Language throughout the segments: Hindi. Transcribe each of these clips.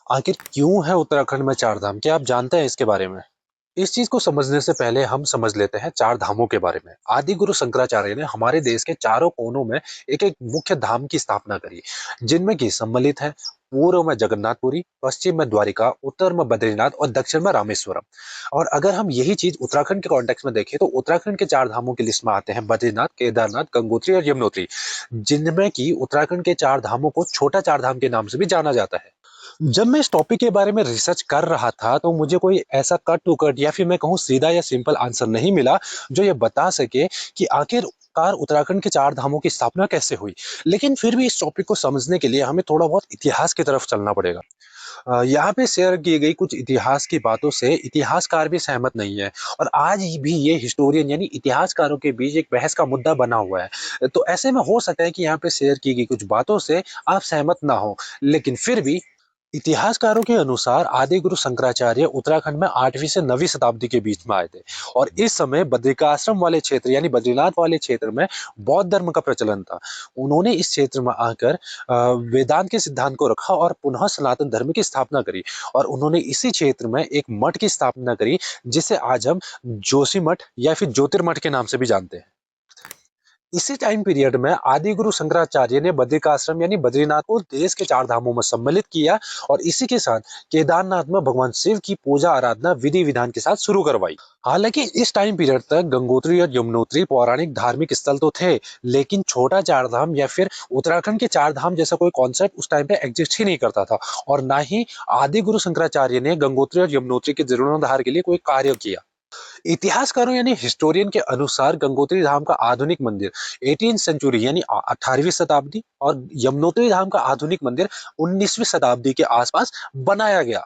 आखिर क्यों है उत्तराखंड में चार धाम? क्या आप जानते हैं इसके बारे में? इस चीज को समझने से पहले हम समझ लेते हैं चार धामों के बारे में। आदि गुरु शंकराचार्य ने हमारे देश के चारों कोनों में एक एक मुख्य धाम की स्थापना करी, जिनमें की सम्मिलित है पूर्व में जगन्नाथपुरी, पश्चिम में द्वारिका, उत्तर में बद्रीनाथ और दक्षिण में रामेश्वरम। और अगर हम यही चीज उत्तराखंड के कॉन्टेक्स्ट में देखें तो उत्तराखंड के चार धामों की लिस्ट में आते हैं बद्रीनाथ, केदारनाथ, गंगोत्री और यमुनोत्री, जिनमें की उत्तराखंड के चार धामों को छोटा चार धाम के नाम से भी जाना जाता है। जब मैं इस टॉपिक के बारे में रिसर्च कर रहा था तो मुझे कोई ऐसा कट टू कट या फिर मैं कहूँ सीधा या सिंपल आंसर नहीं मिला जो ये बता सके कि आखिरकार उत्तराखंड के चार धामों की स्थापना कैसे हुई। लेकिन फिर भी इस टॉपिक को समझने के लिए हमें थोड़ा बहुत इतिहास की तरफ चलना पड़ेगा। यहाँ पे शेयर की गई कुछ इतिहास की बातों से इतिहासकार भी सहमत नहीं है, और आज भी ये हिस्टोरियन यानी इतिहासकारों के बीच एक बहस का मुद्दा बना हुआ है। तो ऐसे में हो सकता है कि यहाँ पे शेयर की गई कुछ बातों से आप सहमत ना हो, लेकिन फिर भी इतिहासकारों के अनुसार आदि गुरु शंकराचार्य उत्तराखंड में 8वीं से 9वीं शताब्दी के बीच में आए थे। और इस समय बद्रिकाश्रम वाले क्षेत्र यानी बद्रीनाथ वाले क्षेत्र में बौद्ध धर्म का प्रचलन था। उन्होंने इस क्षेत्र में आकर वेदांत के सिद्धांत को रखा और पुनः सनातन धर्म की स्थापना करी। और उन्होंने इसी क्षेत्र में एक मठ की स्थापना करी, जिसे आज हम जोशी मठ या फिर ज्योतिर्मठ के नाम से भी जानते हैं। इसी टाइम पीरियड में आदि गुरु शंकराचार्य ने बद्रिकाश्रम यानी बद्रीनाथ को देश के चार धामों में सम्मिलित किया, और इसी के साथ केदारनाथ में भगवान शिव की पूजा आराधना विधि विधान के साथ शुरू करवाई। हालांकि इस टाइम पीरियड तक गंगोत्री और यमुनोत्री पौराणिक धार्मिक स्थल तो थे, लेकिन छोटा चार धाम या फिर उत्तराखंड के चार धाम जैसा कोई कॉन्सेप्ट उस टाइम पे एग्जिस्ट ही नहीं करता था। और ना ही आदि गुरु शंकराचार्य ने गंगोत्री और यमुनोत्री के जीर्णोद्धार के लिए कोई कार्य किया। इतिहासकारों यानी हिस्टोरियन के अनुसार गंगोत्री धाम का आधुनिक मंदिर 18वीं सेंचुरी यानी 18वीं शताब्दी और यमुनोत्री धाम का आधुनिक मंदिर 19वीं शताब्दी के आसपास बनाया गया।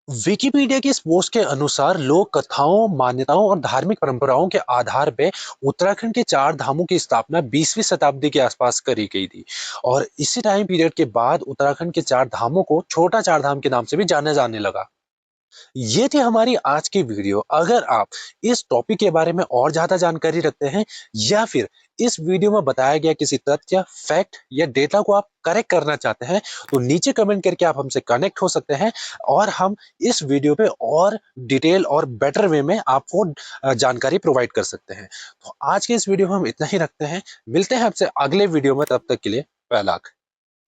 विकिपीडिया की इस पोस्ट के अनुसार लोक कथाओं, मान्यताओं और धार्मिक परंपराओं के आधार पे उत्तराखंड के चार धामों की स्थापना 20वीं शताब्दी के आसपास करी गई थी। और इसी टाइम पीरियड के बाद उत्तराखंड के चार धामों को छोटा चार धाम के नाम से भी जाना जाने लगा। ये थी हमारी आज की वीडियो। अगर आप इस टॉपिक के बारे में और ज्यादा जानकारी रखते हैं, या फिर इस वीडियो में बताया गया किसी तथ्य, फैक्ट या डेटा को आप करेक्ट करना चाहते हैं, तो नीचे कमेंट करके आप हमसे कनेक्ट हो सकते हैं, और हम इस वीडियो पे और डिटेल और बेटर वे में आपको जानकारी प्रोवाइड कर सकते हैं। तो आज के इस वीडियो में हम इतना ही रखते हैं। मिलते हैं आपसे अगले वीडियो में, तब तक के लिए बाय।